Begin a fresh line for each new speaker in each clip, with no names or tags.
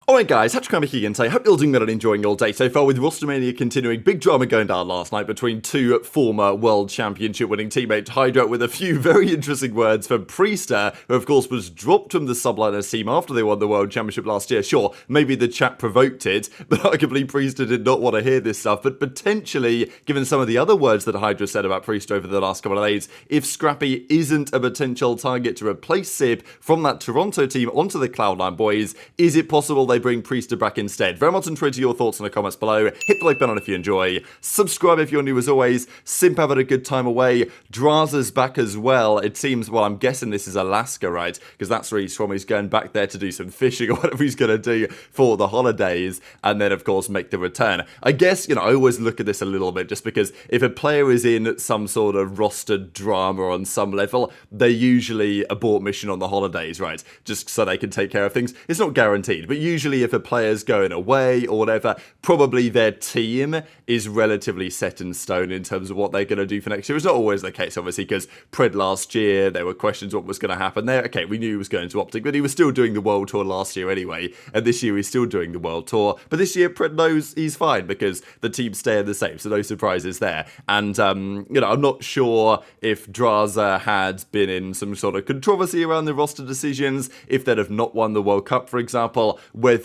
Alright guys, HyDra here and I hope you're all doing well and enjoying your day so far with ROASTS continuing. Big drama going down last night between two former World Championship winning teammates, HyDra with a few very interesting words from Priestahh, who of course was dropped from the Subliners team after they won the World Championship last year. Sure, maybe the chat provoked it, but arguably Priestahh did not want to hear this stuff, but potentially, given some of the other words that HyDra said about Priestahh over the last couple of days, if Scrappy isn't a potential target to replace Simp from that Toronto team onto the Cloud9 boys, is it possible they bring Priestahh back instead? Very much intrigued to your thoughts in the comments below. Hit the like button if you enjoy. Subscribe if you're new as always. Simp having a good time away. Drazah's back as well. It seems, well, I'm guessing this is Alaska, right? Because that's where he's from. He's going back there to do some fishing or whatever he's going to do for the holidays. And then, of course, make the return. I guess, I always look at this a little bit just because if a player is in some sort of rostered drama on some level, they usually abort mission on the holidays, right? Just so they can take care of things. It's not guaranteed, but usually if a player's going away or whatever, probably their team is relatively set in stone in terms of what they're going to do for next year. It's not always the case, obviously, because Pred last year, there were questions what was going to happen there. Okay, we knew he was going to OpTic, but he was still doing the World Tour last year anyway, and this year he's still doing the World Tour. But this year, Pred knows he's fine because the teams stay the same, so no surprises there. And, I'm not sure if Drazah had been in some sort of controversy around the roster decisions, if they'd have not won the World Cup, for example, whether,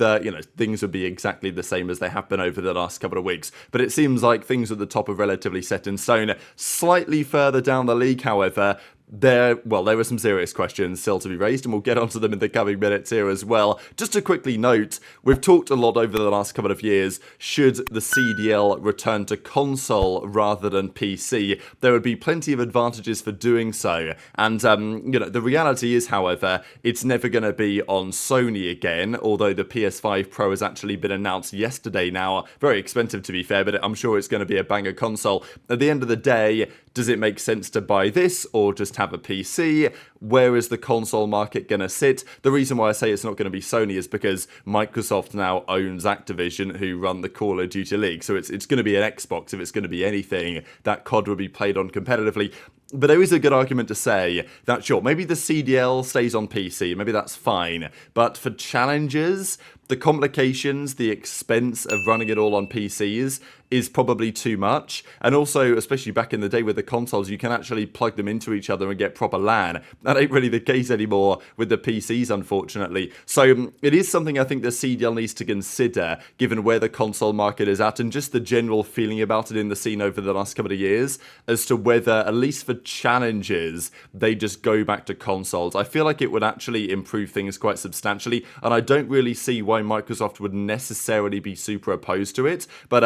things would be exactly the same as they have been over the last couple of weeks. But it seems like things at the top are relatively set in stone. Slightly further down the league, however, there were some serious questions still to be raised, and we'll get onto them in the coming minutes here as well. Just to quickly note, we've talked a lot over the last couple of years, should the CDL return to console rather than PC? There would be plenty of advantages for doing so, and, the reality is, however, it's never going to be on Sony again, although the PS5 Pro has actually been announced yesterday now. Very expensive, to be fair, but I'm sure it's going to be a banger console. At the end of the day, does it make sense to buy this or just have a PC? Where is the console market going to sit? The reason why I say it's not going to be Sony is because Microsoft now owns Activision, who run the Call of Duty League. So it's going to be an Xbox if it's going to be anything that COD would be played on competitively. But there is a good argument to say that, sure, maybe the CDL stays on PC, maybe that's fine. But for challenges, the complications, the expense of running it all on PCs is probably too much. And also, especially back in the day with the consoles, you can actually plug them into each other and get proper LAN. That ain't really the case anymore with the PCs, unfortunately. So it is something I think the CDL needs to consider, given where the console market is at and just the general feeling about it in the scene over the last couple of years, as to whether, at least for challenges, they just go back to consoles. I feel like it would actually improve things quite substantially, and I don't really see why Microsoft would necessarily be super opposed to it. But,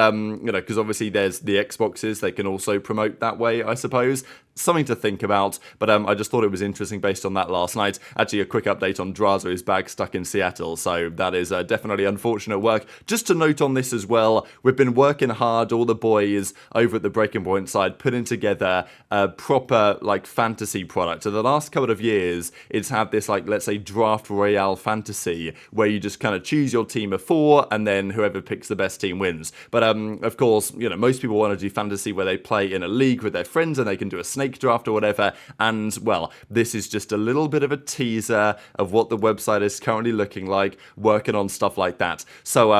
because obviously there's the Xboxes, they can also promote that way, I suppose. Something to think about, but I just thought it was interesting based on that last night. Actually, a quick update on Drazah, his bag stuck in Seattle, so that is definitely unfortunate work. Just to note on this as well, we've been working hard, all the boys over at the Breaking Point side, putting together a proper, fantasy product. So the last couple of years, it's had this, let's say, draft royale fantasy, where you just kind of choose your team of 4, and then whoever picks the best team wins. But, of course, most people want to do fantasy where they play in a league with their friends, and they can do a snake draft or whatever, and well, this is just a little bit of a teaser of what the website is currently looking like, working on stuff like that. So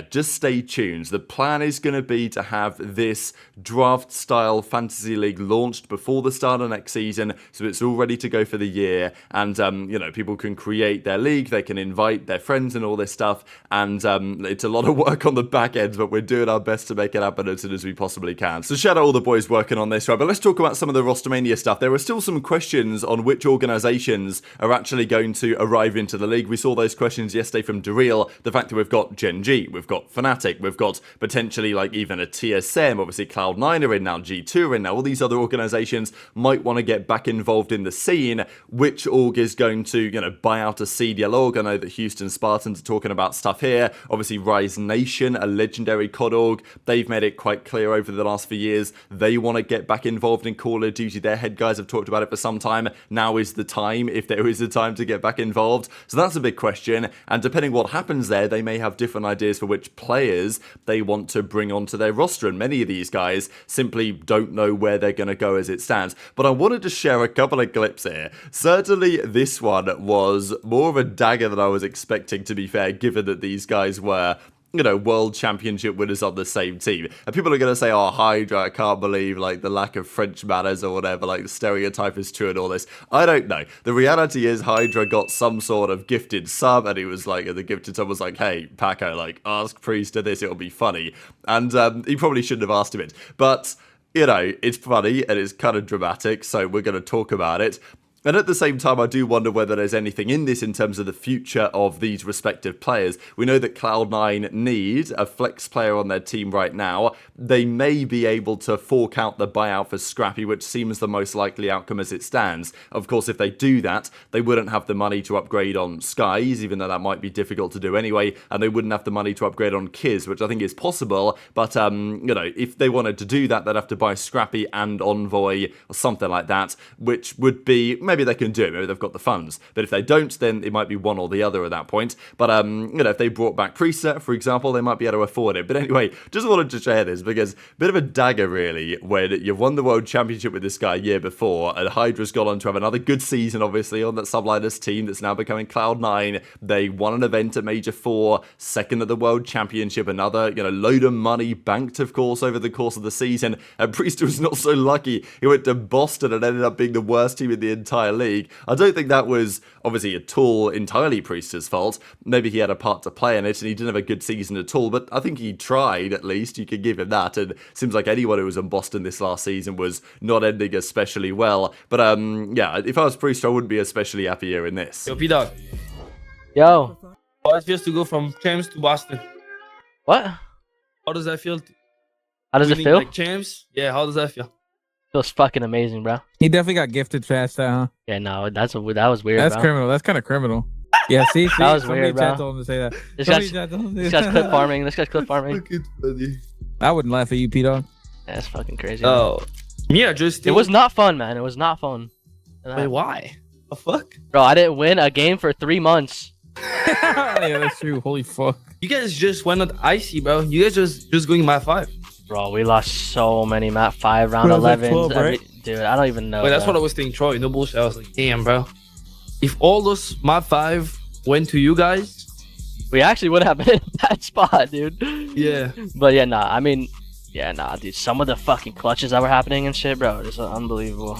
just stay tuned. The plan is going to be to have this draft style fantasy league launched before the start of next season, so it's all ready to go for the year, and people can create their league, they can invite their friends and all this stuff, and it's a lot of work on the back end, but we're doing our best to make it happen as soon as we possibly can. So shout out all the boys working on this, right? But let's talk about some of the ROASTmania stuff. There are still some questions on which organizations are actually going to arrive into the league. We saw those questions yesterday from ReeaL. The fact that we've got Gen G, we've got Fnatic, we've got potentially even a TSM, obviously Cloud9 are in now, G2 are in now, all these other organizations might want to get back involved in the scene. Which org is going to, buy out a CDL org? I know that Houston Spartans are talking about stuff here. Obviously Rise Nation, a legendary COD org, they've made it quite clear over the last few years they want to get back involved in Call of of Duty, their head guys have talked about it for some time. Now is the time, if there is a time to get back involved. So that's a big question. And depending what happens there, they may have different ideas for which players they want to bring onto their roster. And many of these guys simply don't know where they're going to go as it stands. But I wanted to share a couple of clips here. Certainly this one was more of a dagger than I was expecting, to be fair, given that these guys were, you know, world championship winners on the same team. And people are going to say, oh, HyDra, I can't believe, like, the lack of French manners or whatever, like, the stereotype is true and all this. I don't know. The reality is HyDra got some sort of gifted sub, and he was like, and the gifted sub was like, hey, Paco, like, ask Priestahh this, it'll be funny. And he probably shouldn't have asked him it. But, you know, it's funny and it's kind of dramatic, so we're going to talk about it. And at the same time, I do wonder whether there's anything in this in terms of the future of these respective players. We know that Cloud9 need a flex player on their team right now. They may be able to fork out the buyout for Scrappy, which seems the most likely outcome as it stands. Of course, if they do that, they wouldn't have the money to upgrade on Skyz, even though that might be difficult to do anyway, and they wouldn't have the money to upgrade on Kiz, which I think is possible, but, you know, if they wanted to do that, they'd have to buy Scrappy and Envoy, or something like that, which would be, maybe they can do it, maybe they've got the funds, but if they don't, then it might be one or the other at that point. But you know, if they brought back Priestahh, for example, they might be able to afford it. But anyway, just wanted to share this because a bit of a dagger really, when you've won the world championship with this guy a year before, and HyDra's gone on to have another good season, obviously, on that Subliners team that's now becoming Cloud9. They won an event at Major 4, second at the world championship, another, you know, load of money banked, of course, over the course of the season. And Priestahh was not so lucky. He went to Boston and ended up being the worst team in the entire league. I don't think that was obviously at all entirely Priesthah's fault. Maybe he had a part to play in it and he didn't have a good season at all, but I think he tried, at least. You could give him that. And it seems like anyone who was in Boston this last season was not ending especially well. But yeah, if I was Priestahh, I wouldn't be especially happy here in this.
Yo, P-Dog.
Yo.
How it feels to go from champs to Boston?
What?
How does that feel?
How does it feel?
Like champs? Yeah, how does that feel?
Feels fucking amazing, bro.
He definitely got gifted fast, huh?
Yeah, no, that was weird.
That's
bro.
criminal. That's kind of criminal. Yeah, see,
That was
somebody
weird, bro.
told him to say that.
This guy's clip farming. This guy's clip farming.
I wouldn't laugh at you, P-Dog.
Yeah, that's fucking crazy.
Oh, yeah, just
it was not fun, man. It was not fun.
Wait, why? The fuck?
Bro, I didn't win a game for 3 months.
Yeah, that's true. Holy fuck.
You guys just went on icy, bro. You guys just going map 5.
Bro, we lost so many map 5, round 11.
12, right?
Dude, I don't even know.
Wait, that's
bro.
what I was thinking, Troy. No bullshit. I was like, damn, bro. If all those map 5 went to you guys,
We actually would have been in that spot, dude.
yeah.
But yeah, nah. I mean, yeah, nah, dude. Some of the fucking clutches that were happening and shit, bro. It's unbelievable.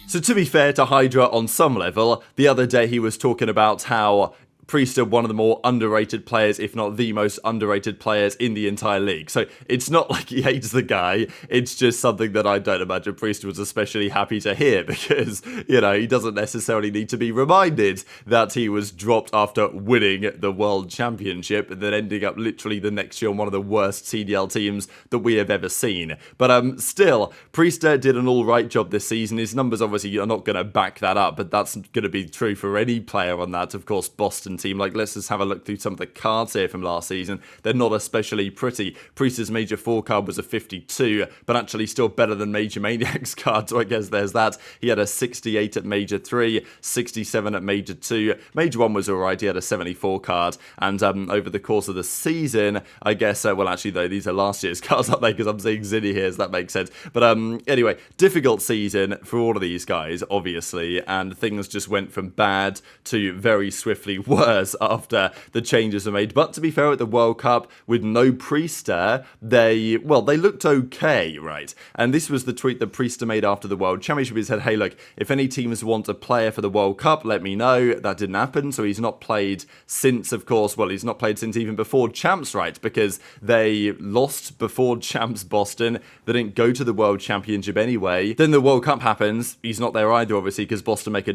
So to be fair to HyDra on some level, the other day he was talking about how Priestahh, one of the more underrated players, if not the most underrated players in the entire league. So it's not like he hates the guy, it's just something that I don't imagine Priestahh was especially happy to hear because, you know, he doesn't necessarily need to be reminded that he was dropped after winning the World Championship and then ending up literally the next year on one of the worst CDL teams that we have ever seen. But still, Priestahh did an alright job this season. His numbers obviously are not going to back that up, but that's going to be true for any player on that, of course, Boston team. Like, let's just have a look through some of the cards here from last season. They're not especially pretty. Priesthah's Major 4 card was a 52, but actually still better than Major Maniac's card, so I guess there's that. He had a 68 at Major 3, 67 at Major 2. Major 1 was alright, he had a 74 card, and over the course of the season, I guess, well, actually, though, these are last year's cards, aren't they? Because I'm seeing Zinni here, so that makes sense. But anyway, difficult season for all of these guys, obviously, and things just went from bad to very swiftly worse after the changes were made. But to be fair, at the World Cup, with no Priestahh, they looked okay, right? And this was the tweet that Priestahh made after the World Championship. He said, hey, look, if any teams want a player for the World Cup, let me know. That didn't happen, so he's not played since, of course, well, he's not played since even before Champs, right? Because they lost before Champs Boston. They didn't go to the World Championship anyway. Then the World Cup happens. He's not there either, obviously, because Boston make a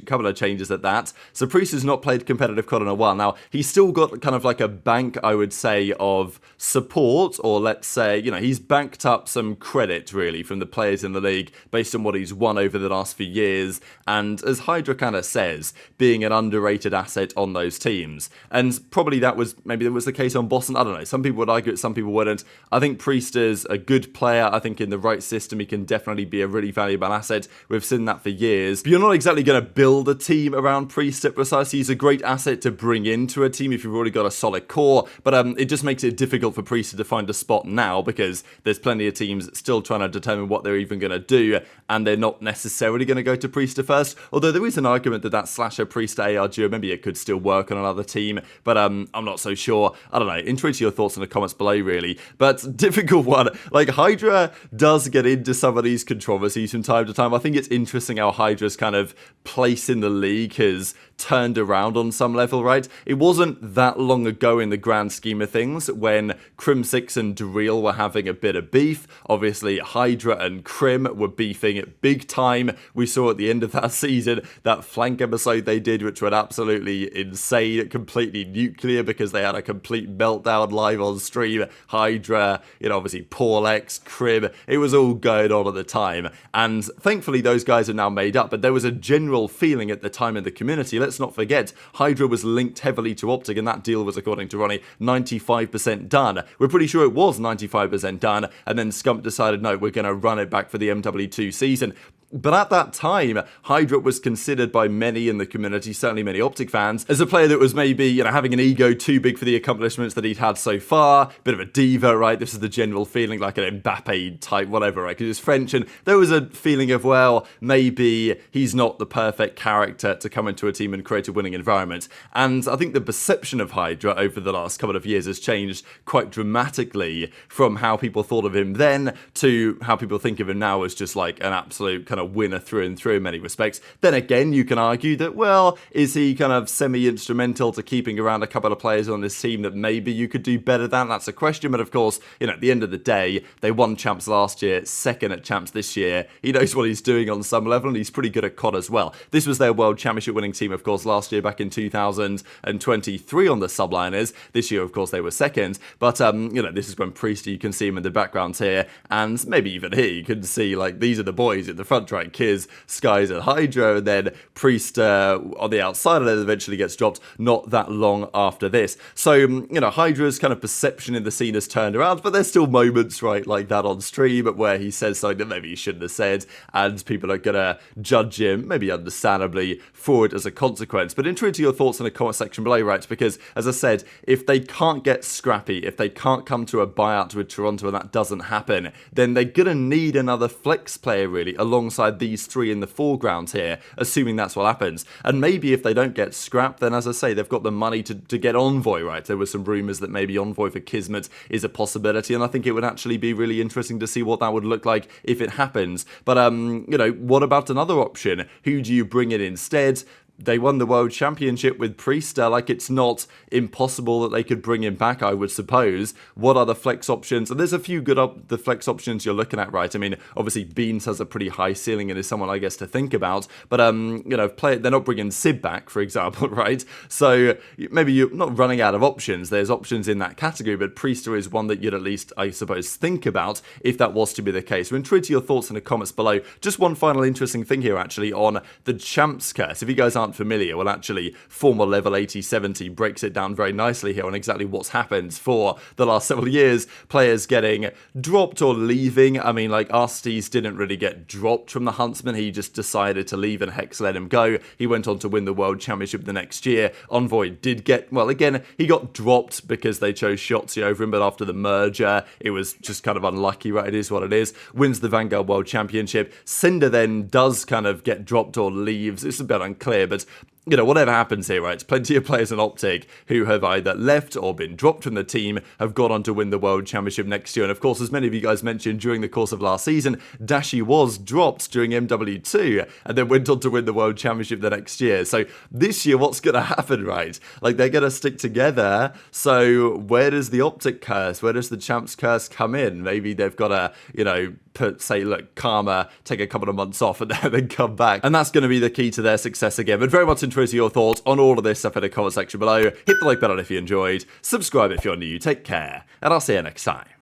couple of changes at that. So Priesthah's not played competitive COD in a while. Now, he's still got kind of like a bank, I would say, of support, or let's say, you know, he's banked up some credit, really, from the players in the league based on what he's won over the last few years, and as HyDra kind of says, being an underrated asset on those teams. And probably maybe that was the case on Boston, I don't know, some people would argue it, some people wouldn't. I think Priesthah's a good player. I think in the right system, he can definitely be a really valuable asset. We've seen that for years. But you're not exactly going to build a team around Priestahh precisely. He's a great asset to bring into a team if you've already got a solid core, but it just makes it difficult for Priestahh to find a spot now, because there's plenty of teams still trying to determine what they're even going to do, and they're not necessarily going to go to Priestahh first, although there is an argument that slasher Priestahh AR duo, maybe it could still work on another team, but I'm not so sure. I don't know, intrigued to your thoughts in the comments below, really. But difficult one, like HyDra does get into some of these controversies from time to time. I think it's interesting how HyDra's kind of place in the league has turned around on some level, right? It wasn't that long ago in the grand scheme of things when Crim6 and ReeaL were having a bit of beef. Obviously, HyDra and Crim were beefing it big time. We saw at the end of that season that flank episode they did, which went absolutely insane, completely nuclear, because they had a complete meltdown live on stream. HyDra, you know, obviously X, Crim, it was all going on at the time. And thankfully, those guys are now made up, but there was a general feeling at the time in the community. Let's not forget, HyDra was linked heavily to OpTic, and that deal was, according to Ronnie, 95% done. We're pretty sure it was 95% done, and then Scump decided, no, we're going to run it back for the MW2 season. But at that time, HyDra was considered by many in the community, certainly many OpTic fans, as a player that was maybe, you know, having an ego too big for the accomplishments that he'd had so far, bit of a diva, right? This is the general feeling, like an Mbappe type, whatever, right? Because he's French, and there was a feeling of, well, maybe he's not the perfect character to come into a team and create a winning environment. And I think the perception of HyDra over the last couple of years has changed quite dramatically from how people thought of him then to how people think of him now as just like an absolute kind of winner through and through in many respects. Then again, you can argue that, well, is he kind of semi-instrumental to keeping around a couple of players on this team that maybe you could do better than? That's a question, but of course, you know, at the end of the day, they won champs last year, second at champs this year. He knows what he's doing on some level, and he's pretty good at COD as well. This was their World Championship winning team, of course, last year back in 2023 on the Subliners. This year, of course, they were second, but, you know, this is when Priestahh, you can see him in the background here, and maybe even here, you can see, like, these are the boys at the front, right? Kiz, Skyz, and HyDra, and then Priestahh on the outside, and then eventually gets dropped not that long after this. So, you know, HyDra's kind of perception in the scene has turned around, but there's still moments, right, like that on stream where he says something that maybe he shouldn't have said, and people are gonna judge him, maybe understandably, for it as a consequence. But intrigued to your thoughts in the comment section below, right? Because, as I said, if they can't get Scrappy, if they can't come to a buyout with Toronto and that doesn't happen, then they're gonna need another flex player, really, alongside these three in the foreground here, assuming that's what happens. And maybe if they don't get Scrap, then, as I say, they've got the money to get Envoy, right? There were some rumours that maybe Envoy for Kismet is a possibility, and I think it would actually be really interesting to see what that would look like if it happens. But, you know, what about another option? Who do you bring in instead? They won the World Championship with Priestahh. Like, it's not impossible that they could bring him back, I would suppose. What are the flex options? And there's a few good the flex options you're looking at, right? I mean, obviously, Beans has a pretty high ceiling and is someone, I guess, to think about. But, you know, they're not bringing Sib back, for example, right? So maybe you're not running out of options. There's options in that category, but Priestahh is one that you'd at least, I suppose, think about if that was to be the case. So intrigued to your thoughts in the comments below. Just one final interesting thing here, actually, on the Champs Curse. If you guys aren't familiar, well, actually, former level 80-70 breaks it down very nicely here on exactly what's happened for the last several years. Players getting dropped or leaving. I mean, like, Nastie didn't really get dropped from the Huntsman. He just decided to leave and Hex let him go. He went on to win the World Championship the next year. Envoy did get, well, again, he got dropped because they chose Shotzzy over him, but after the merger, it was just kind of unlucky, right? It is what it is. Wins the Vanguard World Championship. Cinder then does kind of get dropped or leaves. It's a bit unclear, but you know, whatever happens here, right, plenty of players in OpTic who have either left or been dropped from the team have gone on to win the World Championship next year. And of course, as many of you guys mentioned during the course of last season, Dashy was dropped during MW2 and then went on to win the World Championship the next year. So this year, what's going to happen, right? Like, they're going to stick together. So where does the OpTic curse, where does the Champs curse come in? Maybe they've got to, you know, say, look, Karma, take a couple of months off and then come back. And that's going to be the key to their success again. But very much interested in your thoughts on all of this stuff in the comment section below. Hit the like button if you enjoyed. Subscribe if you're new. Take care. And I'll see you next time.